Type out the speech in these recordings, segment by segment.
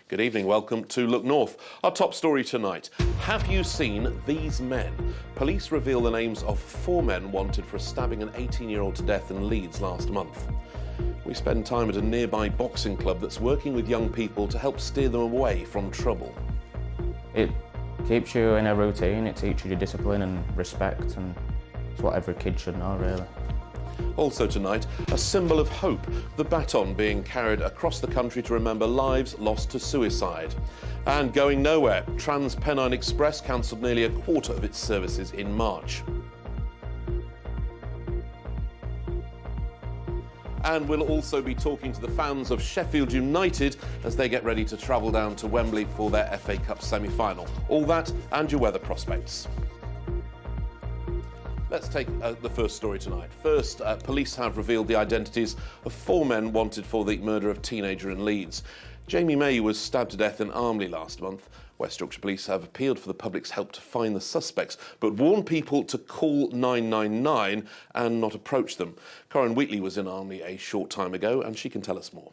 Good evening, welcome to Look North. Our top story tonight. Have you seen these men? Police reveal the names of 4 men wanted for stabbing an 18-year-old to death in Leeds last month. We spend time at a nearby boxing club that's working with young people to help steer them away from trouble. It keeps you in a routine, it teaches you discipline and respect, and it's what every kid should know, really. Also tonight, a symbol of hope, the baton being carried across the country to remember lives lost to suicide. And going nowhere, Trans-Pennine Express cancelled nearly a quarter of its services in March. And we'll also be talking to the fans of Sheffield United as they get ready to travel down to Wembley for their FA Cup semi-final. All that and your weather prospects. Let's take the first story tonight. First, police have revealed the identities of 4 men wanted for the murder of a teenager in Leeds. Jamie May was stabbed to death in Armley last month. West Yorkshire Police have appealed for the public's help to find the suspects, but warned people to call 999 and not approach them. Corinne Wheatley was in Armley a short time ago, and she can tell us more.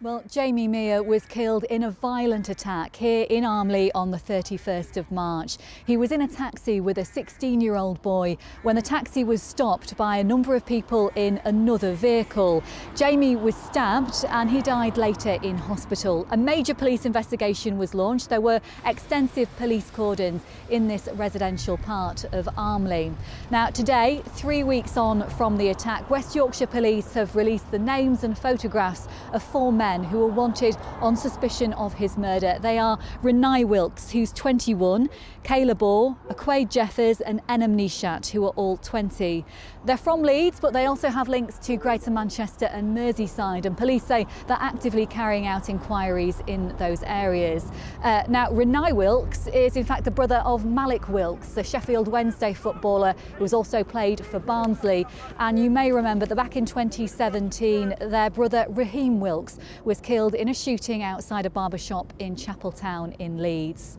Well, Jamie Mear was killed in a violent attack here in Armley on the 31st of March. He was in a taxi with a 16-year-old boy when the taxi was stopped by a number of people in another vehicle. Jamie was stabbed and he died later in hospital. A major police investigation was launched. There were extensive police cordons in this residential part of Armley. Now, today, 3 weeks on from the attack, West Yorkshire Police have released the names and photographs of 4 men who were wanted on suspicion of his murder. They are Renai Wilkes, who's 21, Kayla Bore, Aquaid Jeffers and Enam Nishat, who are all 20. They're from Leeds, but they also have links to Greater Manchester and Merseyside, and police say they're actively carrying out inquiries in those areas. Now, Renai Wilkes is in fact the brother of Malik Wilkes, the Sheffield Wednesday footballer who has also played for Barnsley. And you may remember that back in 2017, their brother Raheem Wilkes was killed in a shooting outside a barber shop in Chapeltown in Leeds.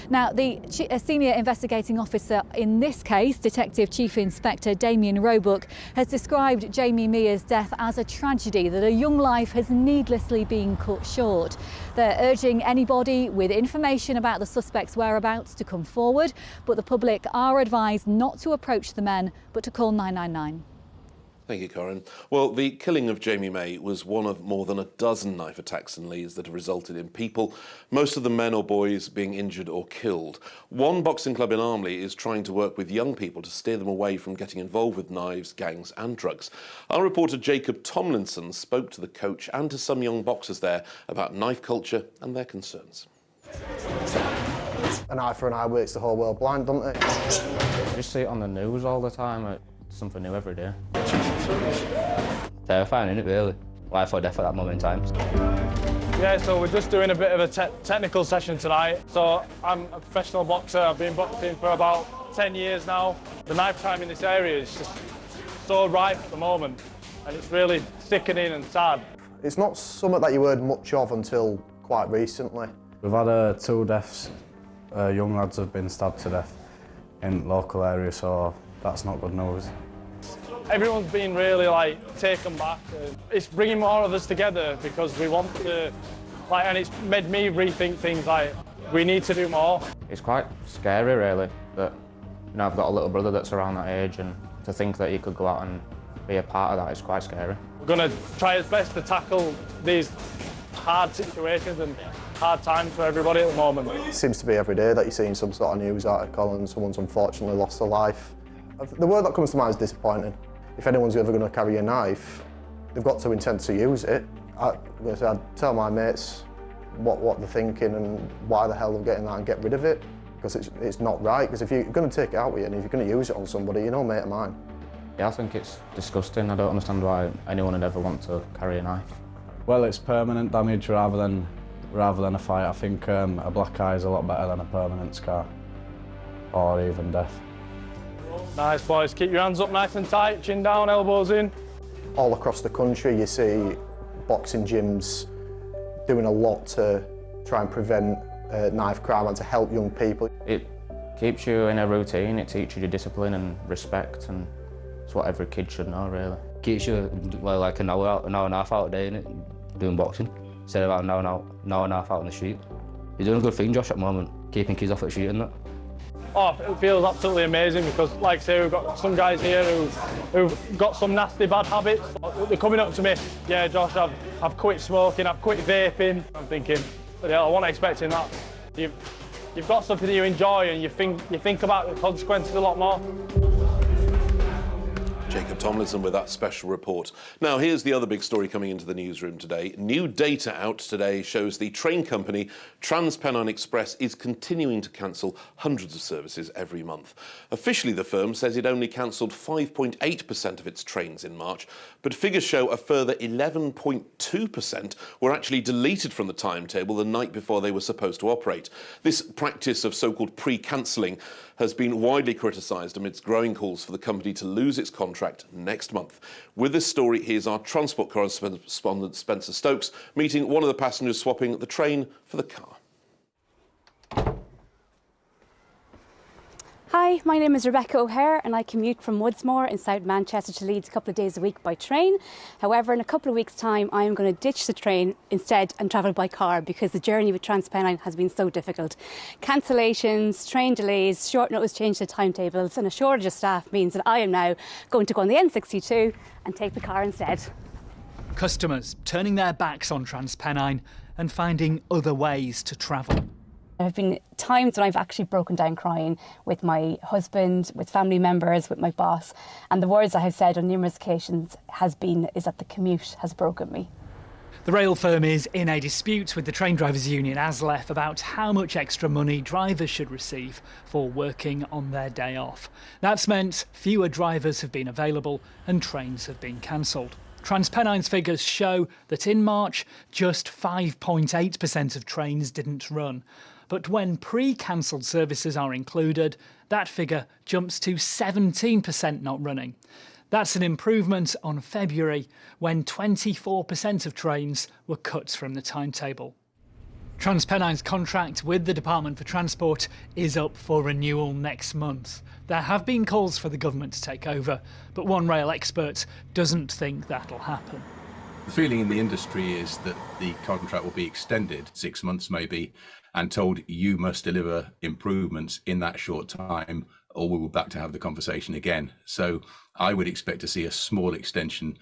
Now, the senior investigating officer in this case, Detective Chief Inspector Damien Roebuck, has described Jamie Mear's death as a tragedy, that a young life has needlessly been cut short. They're urging anybody with information about the suspect's whereabouts to come forward, but the public are advised not to approach the men, but to call 999. Thank you, Corinne. Well, the killing of Jamie May was one of more than a dozen knife attacks in Leeds that have resulted in people, most of them men or boys, being injured or killed. One boxing club in Armley is trying to work with young people to steer them away from getting involved with knives, gangs and drugs. Our reporter Jacob Tomlinson spoke to the coach and to some young boxers there about knife culture and their concerns. An eye for an eye works the whole world blind, doesn't it? You just see it on the news all the time, it's something new every day. Terrifying, isn't it, really? Life or death at that moment in time. Yeah, so we're just doing a bit of a technical session tonight. So I'm a professional boxer. I've been boxing for about 10 years now. The knife crime in this area is just so rife at the moment, and it's really sickening and sad. It's not something that you heard much of until quite recently. We've had 2 deaths. Young lads have been stabbed to death in local area, so that's not good news. Everyone's been really taken back. It's bringing more of us together because we want to, and it's made me rethink things we need to do more. It's quite scary, really, that I've got a little brother that's around that age, and to think that he could go out and be a part of that is quite scary. We're going to try our best to tackle these hard situations and hard times for everybody at the moment. It seems to be every day that you're seeing some sort of news article and someone's unfortunately lost their life. The word that comes to mind is disappointing. If anyone's ever going to carry a knife, they've got to intend to use it. I'd tell my mates what they're thinking and why the hell they're getting that and get rid of it, because it's not right. Because if you're going to take it out with you and if you're going to use it on somebody, you're no mate of mine. Yeah, I think it's disgusting. I don't understand why anyone would ever want to carry a knife. Well, it's permanent damage rather than a fight. I think a black eye is a lot better than a permanent scar or even death. Nice, boys. Keep your hands up nice and tight, chin down, elbows in. All across the country, you see boxing gyms doing a lot to try and prevent knife crime and to help young people. It keeps you in a routine, it teaches you discipline and respect, and it's what every kid should know, really. Keeps you like an hour and a half out a day, innit, doing boxing. instead of about an hour and a half out on the street. You're doing a good thing, Josh, at the moment, keeping kids off at the street and that. Oh, it feels absolutely amazing because, like I say, we've got some guys here who've got some nasty bad habits. They're coming up to me, yeah, Josh, I've quit smoking, I've quit vaping. I'm thinking, yeah, I wasn't expecting that. You've got something that you enjoy and you think about the consequences a lot more. Jacob Tomlinson with that special report. Now, here's the other big story coming into the newsroom today. New data out today shows the train company TransPennine Express is continuing to cancel hundreds of services every month. Officially, the firm says it only cancelled 5.8% of its trains in March, but figures show a further 11.2% were actually deleted from the timetable the night before they were supposed to operate. This practice of so-called pre-cancelling has been widely criticised amidst growing calls for the company to lose its contract next month. With this story, here's our transport correspondent Spencer Stokes meeting one of the passengers swapping the train for the car. Hi, my name is Rebecca O'Hare and I commute from Woodsmore in South Manchester to Leeds a couple of days a week by train. However, in a couple of weeks' time, I am going to ditch the train instead and travel by car because the journey with TransPennine has been so difficult. Cancellations, train delays, short notice change to timetables and a shortage of staff means that I am now going to go on the N62 and take the car instead. Customers turning their backs on TransPennine and finding other ways to travel. There have been times when I've actually broken down crying with my husband, with family members, with my boss. And the words I have said on numerous occasions is that the commute has broken me. The rail firm is in a dispute with the train drivers' union ASLEF about how much extra money drivers should receive for working on their day off. That's meant fewer drivers have been available and trains have been cancelled. TransPennine's figures show that in March, just 5.8% of trains didn't run. But when pre-cancelled services are included, that figure jumps to 17% not running. That's an improvement on February, when 24% of trains were cut from the timetable. TransPennine's contract with the Department for Transport is up for renewal next month. There have been calls for the government to take over, but one rail expert doesn't think that'll happen. The feeling in the industry is that the contract will be extended 6 months maybe, and told you must deliver improvements in that short time or we will back to have the conversation again. So I would expect to see a small extension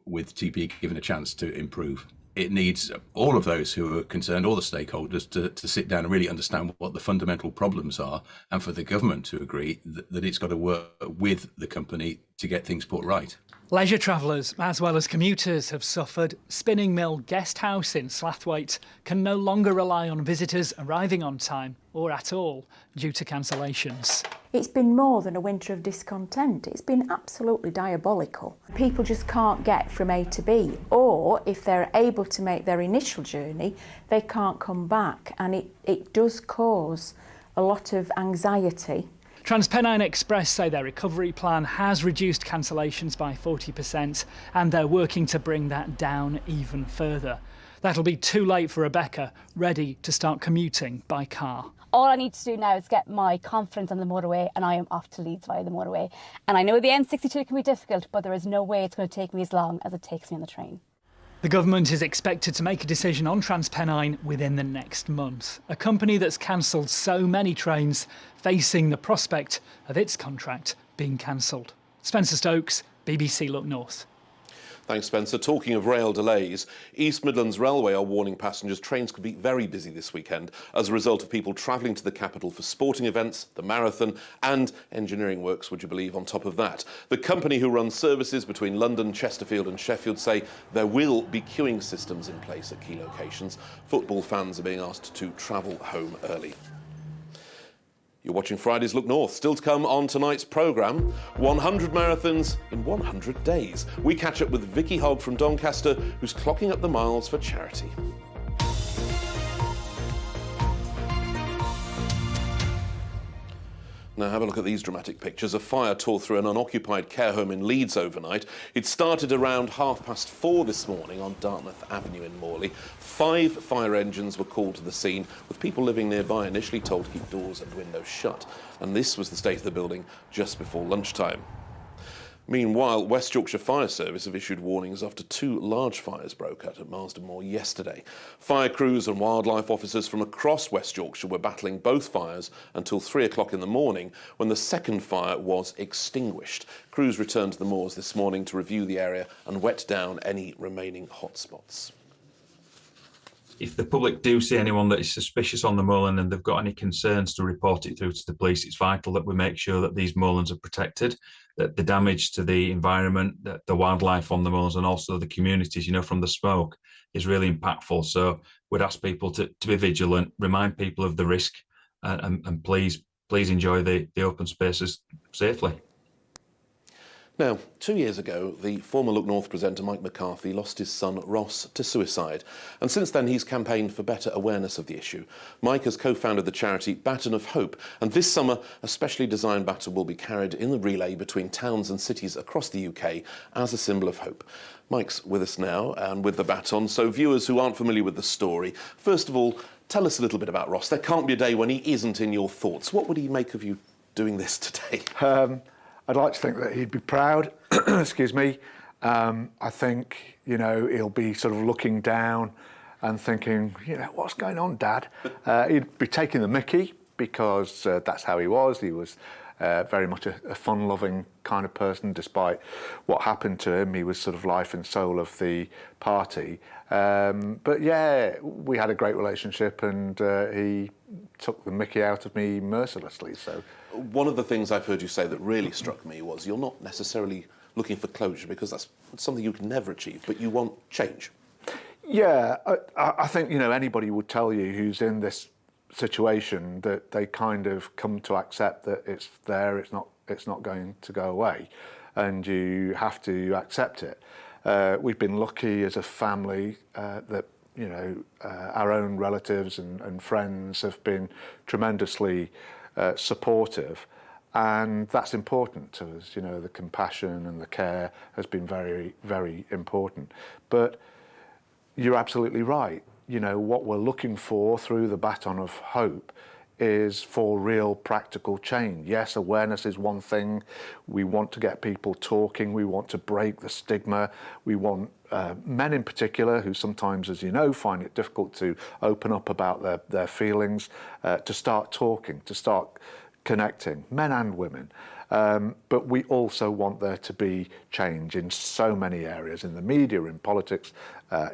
with TP given a chance to improve. It needs all of those who are concerned, all the stakeholders, to sit down and really understand what the fundamental problems are, and for the government to agree that it's got to work with the company to get things put right. Leisure travellers, as well as commuters, have suffered. Spinning Mill Guest House in Slathwaite can no longer rely on visitors arriving on time or at all due to cancellations. It's been more than a winter of discontent. It's been absolutely diabolical. People just can't get from A to B, or if they're able to make their initial journey, they can't come back, and it does cause a lot of anxiety. TransPennine Express say their recovery plan has reduced cancellations by 40% and they're working to bring that down even further. That'll be too late for Rebecca, ready to start commuting by car. All I need to do now is get my confidence on the motorway and I am off to Leeds via the motorway. And I know the N62 can be difficult, but there is no way it's going to take me as long as it takes me on the train. The government is expected to make a decision on TransPennine within the next month. A company that's cancelled so many trains, facing the prospect of its contract being cancelled. Spencer Stokes, BBC Look North. Thanks, Spencer. Talking of rail delays, East Midlands Railway are warning passengers trains could be very busy this weekend as a result of people travelling to the capital for sporting events, the marathon and engineering works, would you believe, on top of that. The company who runs services between London, Chesterfield and Sheffield say there will be queuing systems in place at key locations. Football fans are being asked to travel home early. You're watching Friday's Look North. Still to come on tonight's programme, 100 marathons in 100 days. We catch up with Vicky Hogg from Doncaster, who's clocking up the miles for charity. Now have a look at these dramatic pictures. A fire tore through an unoccupied care home in Leeds overnight. It started around 4:30 this morning on Dartmouth Avenue in Morley. 5 fire engines were called to the scene, with people living nearby initially told to keep doors and windows shut. And this was the state of the building just before lunchtime. Meanwhile, West Yorkshire Fire Service have issued warnings after 2 large fires broke out at Marsden Moor yesterday. Fire crews and wildlife officers from across West Yorkshire were battling both fires until 3 o'clock in the morning, when the second fire was extinguished. Crews returned to the moors this morning to review the area and wet down any remaining hotspots. If the public do see anyone that is suspicious on the moorland and they've got any concerns, to report it through to the police. It's vital that we make sure that these moorlands are protected, that the damage to the environment, that the wildlife on the moors and also the communities, you know, from the smoke is really impactful. So we'd ask people to be vigilant, remind people of the risk, and please enjoy the open spaces safely. Now, 2 years ago, the former Look North presenter Mike McCarthy lost his son Ross to suicide, and since then he's campaigned for better awareness of the issue. Mike has co-founded the charity Baton of Hope, and this summer a specially designed baton will be carried in the relay between towns and cities across the UK as a symbol of hope. Mike's with us now and with the baton, so viewers who aren't familiar with the story, first of all, tell us a little bit about Ross. There can't be a day when he isn't in your thoughts. What would he make of you doing this today? I'd like to think that he'd be proud, excuse me. I think, you know, he'll be sort of looking down and thinking, you know, what's going on, Dad? He'd be taking the mickey because that's how he was. He was very much a fun-loving kind of person. Despite what happened to him, he was sort of life and soul of the party. But yeah, we had a great relationship, and he took the mickey out of me mercilessly. So one of the things I've heard you say that really struck me was you're not necessarily looking for closure, because that's something you can never achieve, but you want change. Yeah, I think, you know, anybody would tell you who's in this situation that they kind of come to accept that it's there, it's not going to go away, and you have to accept it. We've been lucky as a family that, you know, our own relatives and friends have been tremendously supportive, and that's important to us. You know, the compassion and the care has been very, very important. But you're absolutely right. You know, what we're looking for through the Baton of Hope is for real practical change. Yes, awareness is one thing. We want to get people talking. We want to break the stigma. We want men in particular, who sometimes, as you know, find it difficult to open up about their feelings, to start talking, to start connecting, men and women. But we also want there to be change in so many areas, in the media, in politics,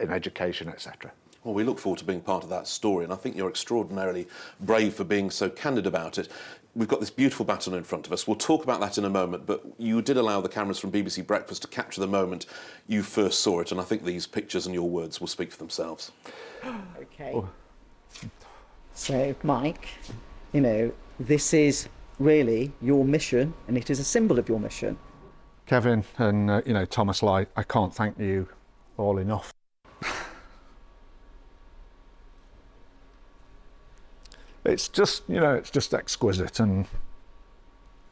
in education, etc. Well, we look forward to being part of that story, and I think you're extraordinarily brave for being so candid about it. We've got this beautiful baton in front of us. We'll talk about that in a moment, but you did allow the cameras from BBC Breakfast to capture the moment you first saw it, and I think these pictures and your words will speak for themselves. OK. Oh. So, Mike, you know, this is really your mission, and it is a symbol of your mission. Kevin and, you know, Thomas Light, I can't thank you all enough. It's just, you know, it's just exquisite, and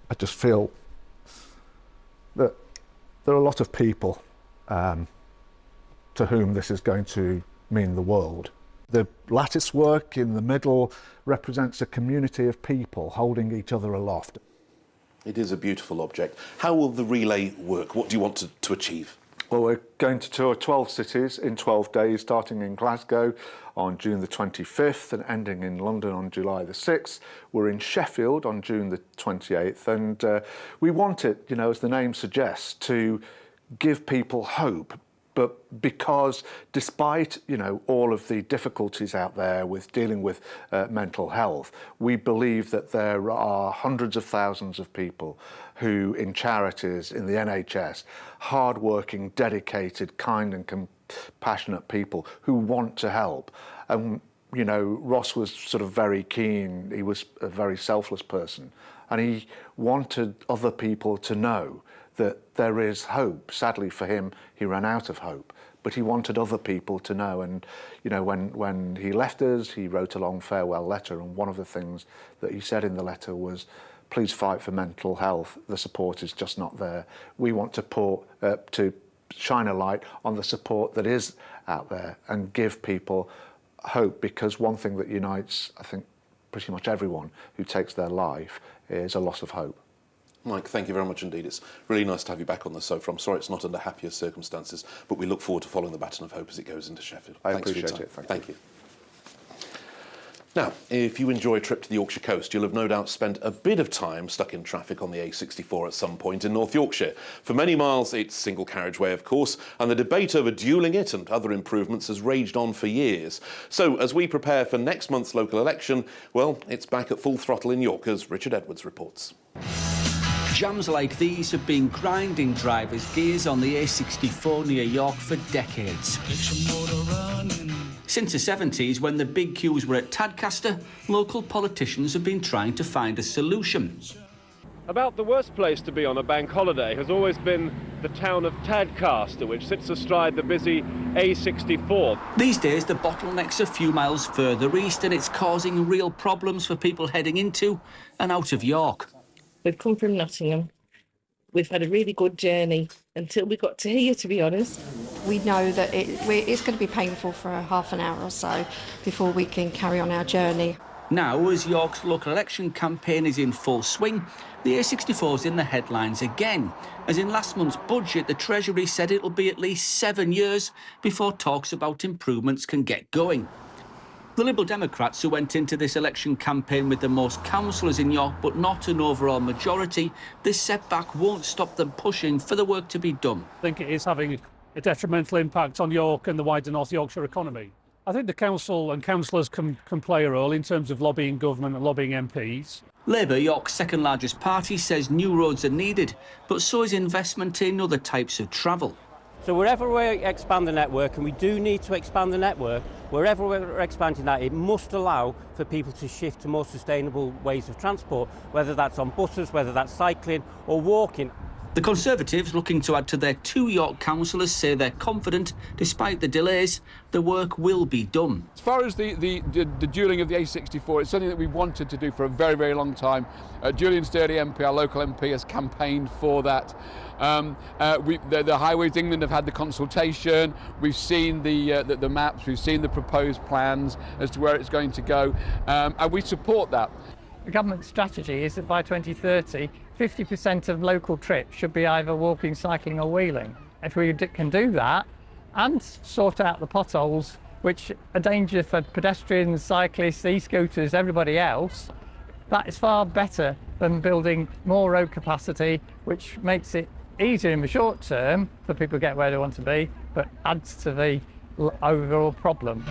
I just feel that there are a lot of people to whom this is going to mean the world. The lattice work in the middle represents a community of people holding each other aloft. It is a beautiful object. How will the relay work? What do you want to achieve? Well, we're going to tour 12 cities in 12 days, starting in Glasgow on June the 25th and ending in London on July the 6th. We're in Sheffield on June the 28th, and we want it, you know, as the name suggests, to give people hope. But because despite, you know, all of the difficulties out there with dealing with mental health, we believe that there are hundreds of thousands of people who, in charities, in the NHS, hard-working, dedicated, kind and compassionate people who want to help. And, you know, Ross was sort of very keen. He was a very selfless person, and he wanted other people to know that there is hope. Sadly for him, he ran out of hope, but he wanted other people to know. And, you know, when he left us, he wrote a long farewell letter, and one of the things that he said in the letter was, please fight for mental health. The support is just not there. We want to shine a light on the support that is out there and give people hope, because one thing that unites, I think, pretty much everyone who takes their life is a loss of hope. Mike, thank you very much indeed. It's really nice to have you back on the sofa. I'm sorry it's not under happier circumstances, but we look forward to following the Baton of Hope as it goes into Sheffield. I Thanks appreciate for your time. it. Thank you. Now, if you enjoy a trip to the Yorkshire coast, you'll have no doubt spent a bit of time stuck in traffic on the A64 at some point in North Yorkshire. For many miles, it's single carriageway, of course, and the debate over dualling it and other improvements has raged on for years. So, as we prepare for next month's local election, well, it's back at full throttle in York, as Richard Edwards reports. Jams like these have been grinding drivers' gears on the A64 near York for decades. Since the 70s, when the big queues were at Tadcaster, local politicians have been trying to find a solution. About the worst place to be on a bank holiday has always been the town of Tadcaster, which sits astride the busy A64. These days, the bottleneck's a few miles further east, and it's causing real problems for people heading into and out of York. We've come from Nottingham. We've had a really good journey until we got to here, to be honest. We know that it's going to be painful for half an hour or so before we can carry on our journey. Now, as York's local election campaign is in full swing, the A64's in the headlines again. As in last month's budget, the Treasury said it'll be at least 7 years before talks about improvements can get going. The Liberal Democrats, who went into this election campaign with the most councillors in York but not an overall majority, this setback won't stop them pushing for the work to be done. I think it is having a detrimental impact on York and the wider North Yorkshire economy. I think the council and councillors can play a role in terms of lobbying government and lobbying MPs. Labour, York's second largest party, says new roads are needed, but so is investment in other types of travel. So wherever we expand the network, and we do need to expand the network, wherever we're expanding that, it must allow for people to shift to more sustainable ways of transport, whether that's on buses, whether that's cycling or walking. The Conservatives, looking to add to their 2 York councillors, say they're confident, despite the delays, the work will be done. As far as the dualling of the A64, it's something that we wanted to do for a very, very long time. Julian Sturdy MP, our local MP, has campaigned for that. The Highways England have had the consultation. We've seen the maps, we've seen the proposed plans as to where it's going to go, and we support that. The government strategy is that by 2030, 50% of local trips should be either walking, cycling or wheeling. If we can do that and sort out the potholes, which are a danger for pedestrians, cyclists, e-scooters, everybody else, that is far better than building more road capacity, which makes it easier in the short term for people to get where they want to be, but adds to the overall problem.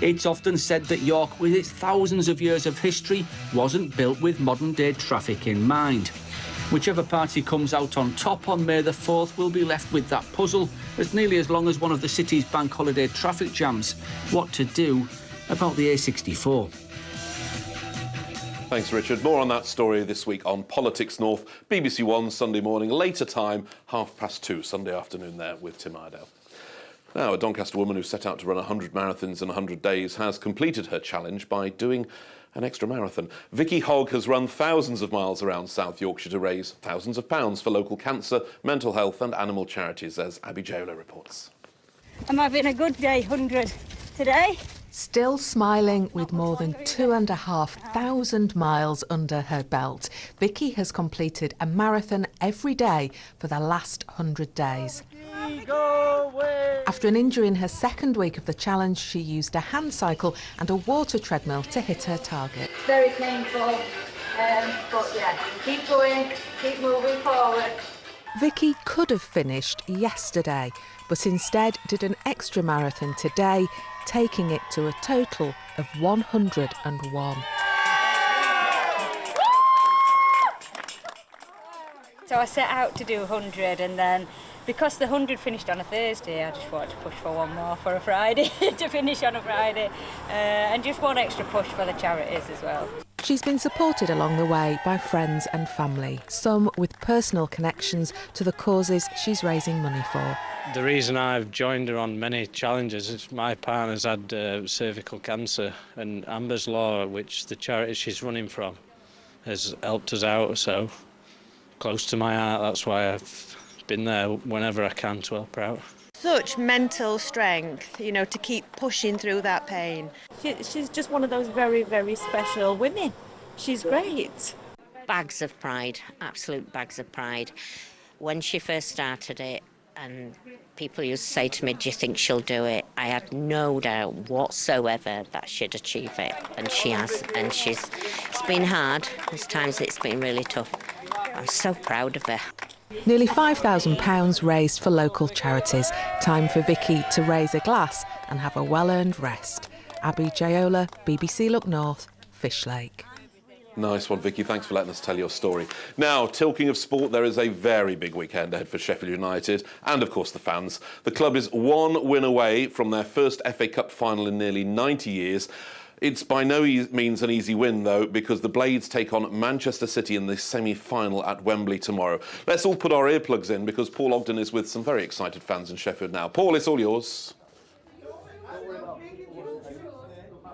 It's often said that York, with its thousands of years of history, wasn't built with modern-day traffic in mind. Whichever party comes out on top on May the 4th will be left with that puzzle, as nearly as long as one of the city's bank holiday traffic jams. What to do about the A64. Thanks, Richard. More on that story this week on Politics North, BBC One, Sunday morning, later time, 2:30, Sunday afternoon there with Tim Iredale. Now, a Doncaster woman who set out to run 100 marathons in 100 days has completed her challenge by doing an extra marathon. Vicky Hogg has run thousands of miles around South Yorkshire to raise thousands of pounds for local cancer, mental health and animal charities, as Abby Jaola reports. I'm having a good day, 100 today. Still smiling with more than 2,500 miles under her belt, Vicky has completed a marathon every day for the last 100 days. After an injury in her second week of the challenge, she used a hand cycle and a water treadmill to hit her target. Very painful, but yeah, keep going, keep moving forward. Vicky could have finished yesterday, but instead did an extra marathon today, taking it to a total of 101. So I set out to do 100, and then because the 100 finished on a Thursday, I just wanted to push for one more for a Friday, to finish on a Friday, and just one extra push for the charities as well. She's been supported along the way by friends and family, some with personal connections to the causes she's raising money for. The reason I've joined her on many challenges is my partner's had cervical cancer, and Amber's Law, which the charity she's running from, has helped us out, so close to my heart. That's why I've been there whenever I can to help her out. such mental strength, you know, to keep pushing through that pain. She's just one of those very, very special women. She's great. Bags of pride, absolute bags of pride. When she first started it, and people used to say to me, do you think she'll do it? I had no doubt whatsoever that she'd achieve it, and she has. And it's been hard. There's times it's been really tough. I'm so proud of her. Nearly £5,000 raised for local charities. Time for Vicky to raise a glass and have a well-earned rest. Abby Jayola, BBC Look North, Fish Lake. Nice one, Vicky. Thanks for letting us tell your story. Now, talking of sport, there is a very big weekend ahead for Sheffield United and, of course, the fans. The club is one win away from their first FA Cup final in nearly 90 years. It's by no means an easy win, though, because the Blades take on Manchester City in the semi-final at Wembley tomorrow. Let's all put our earplugs in, because Paul Ogden is with some very excited fans in Sheffield now. Paul, it's all yours.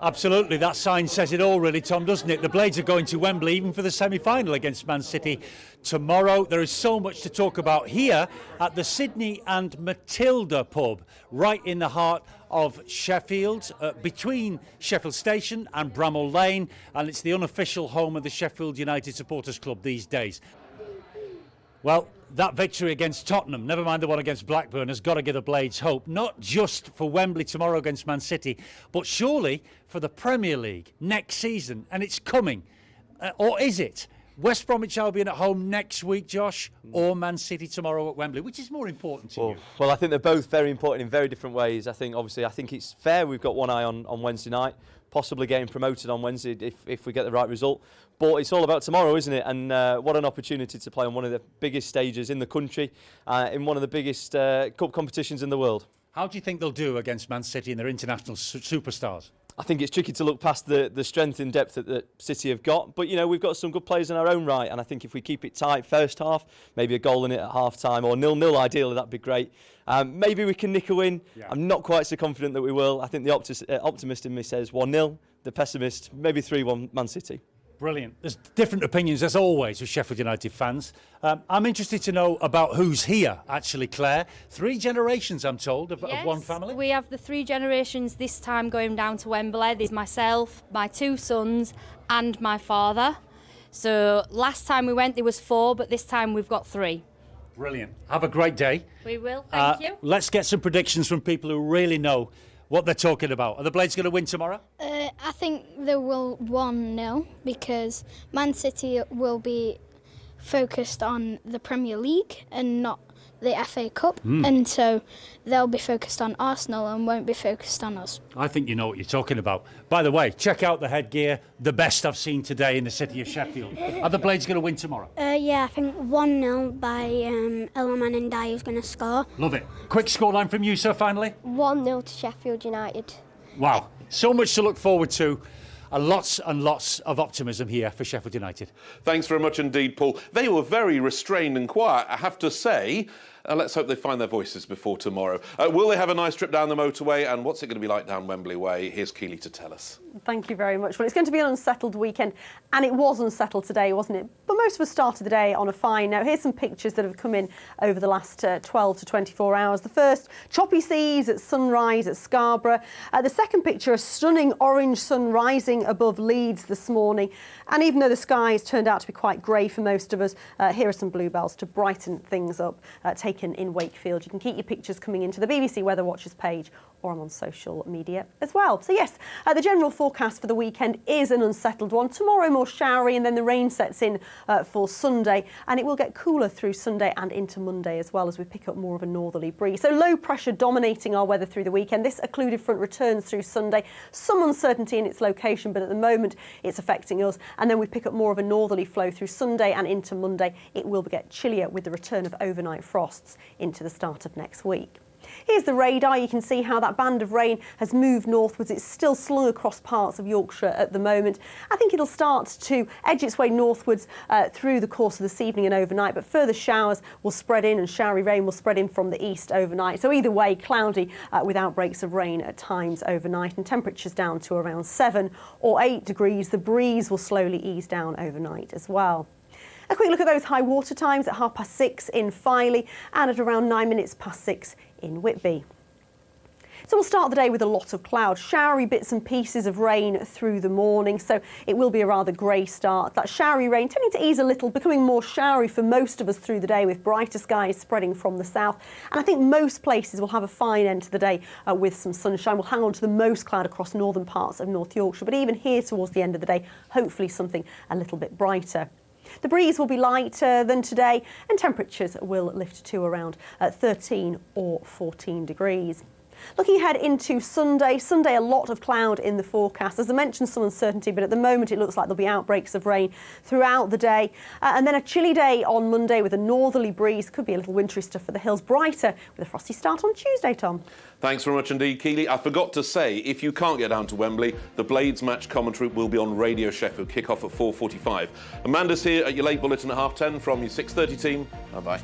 Absolutely, that sign says it all really, Tom, doesn't it? The Blades are going to Wembley even for the semi-final against Man City tomorrow. There is so much to talk about here at the Sydney and Matilda pub, right in the heart of Sheffield, between Sheffield Station and Bramall Lane, and it's the unofficial home of the Sheffield United Supporters Club these days. Well, that victory against Tottenham, never mind the one against Blackburn, has got to give the Blades hope, not just for Wembley tomorrow against Man City, but surely for the Premier League next season, and it's coming. Or is it? West Bromwich Albion at home next week, Josh, or Man City tomorrow at Wembley? Which is more important to you? Well, I think they're both very important in very different ways. I think it's fair we've got one eye on Wednesday night, possibly getting promoted on Wednesday if we get the right result. But it's all about tomorrow, isn't it? And what an opportunity to play on one of the biggest stages in the country, in one of the biggest cup competitions in the world. How do you think they'll do against Man City and their international superstars? I think it's tricky to look past the strength and depth that City have got. But, you know, we've got some good players in our own right. And I think if we keep it tight first half, maybe a goal in it at half-time, or 0-0 ideally, that'd be great. Maybe we can nick a win. Yeah. I'm not quite so confident that we will. I think the optimist in me says 1-0. The pessimist, maybe 3-1 Man City. Brilliant. There's different opinions, as always, with Sheffield United fans. I'm interested to know about who's here, actually, Claire. 3 generations, I'm told, of one family. We have the 3 generations this time going down to Wembley. There's myself, my 2 sons, and my father. So last time we went, there was 4, but this time we've got 3. Brilliant. Have a great day. We will. Thank you. Let's get some predictions from people who really know what they're talking about. Are the Blades going to win tomorrow? I think they will 1-0 because Man City will be focused on the Premier League and not the FA Cup, and so they'll be focused on Arsenal and won't be focused on us. I think you know what you're talking about. By the way, check out the headgear, the best I've seen today in the city of Sheffield. Are the Blades going to win tomorrow? Yeah, I think 1-0 by Eloman and Dyer going to score. Love it. Quick scoreline from you, sir, finally. 1-0 to Sheffield United. Wow, so much to look forward to. Lots and lots of optimism here for Sheffield United. Thanks very much indeed, Paul. They were very restrained and quiet, I have to say. Let's hope they find their voices before tomorrow. Will they have a nice trip down the motorway? And what's it going to be like down Wembley Way? Here's Keely to tell us. Thank you very much. Well, it's going to be an unsettled weekend, and it was unsettled today, wasn't it? But most of us started the day on a fine note. Here's some pictures that have come in over the last 12 to 24 hours. The first, choppy seas at sunrise at Scarborough. The second picture, a stunning orange sun rising above Leeds this morning. And even though the sky has turned out to be quite grey for most of us, here are some bluebells to brighten things up, taken in Wakefield. You can keep your pictures coming into the BBC Weather Watchers page, or I'm on social media as well. So yes, the general forecast for the weekend is an unsettled one. Tomorrow more showery, and then the rain sets in for Sunday, and it will get cooler through Sunday and into Monday as well as we pick up more of a northerly breeze. So low pressure dominating our weather through the weekend. This occluded front returns through Sunday. Some uncertainty in its location, but at the moment it's affecting us. And then we pick up more of a northerly flow through Sunday and into Monday. It will get chillier with the return of overnight frosts into the start of next week. Here's the radar. You can see how that band of rain has moved northwards. It's still slung across parts of Yorkshire at the moment. I think it'll start to edge its way northwards through the course of this evening and overnight, but further showers will spread in and showery rain will spread in from the east overnight. So either way, cloudy with outbreaks of rain at times overnight, and temperatures down to around 7 or 8 degrees. The breeze will slowly ease down overnight as well. A quick look at those high water times at 6:30 in Filey and at around 6:09 in Whitby. So we'll start the day with a lot of cloud, showery bits and pieces of rain through the morning, so it will be a rather grey start. That showery rain tending to ease a little, becoming more showery for most of us through the day with brighter skies spreading from the south. And I think most places will have a fine end to the day with some sunshine. We'll hang on to the most cloud across northern parts of North Yorkshire, but even here towards the end of the day, hopefully something a little bit brighter. The breeze will be lighter than today and temperatures will lift to around 13 or 14 degrees. Looking ahead into Sunday, a lot of cloud in the forecast. As I mentioned, some uncertainty, but at the moment it looks like there'll be outbreaks of rain throughout the day. And then a chilly day on Monday with a northerly breeze. Could be a little wintry stuff for the hills. Brighter with a frosty start on Tuesday, Tom. Thanks very much indeed, Keely. I forgot to say, if you can't get down to Wembley, the Blades match commentary will be on Radio Sheffield. Kick off at 4:45. Amanda's here at your late bulletin at 10:30 from your 6:30 team. Bye-bye.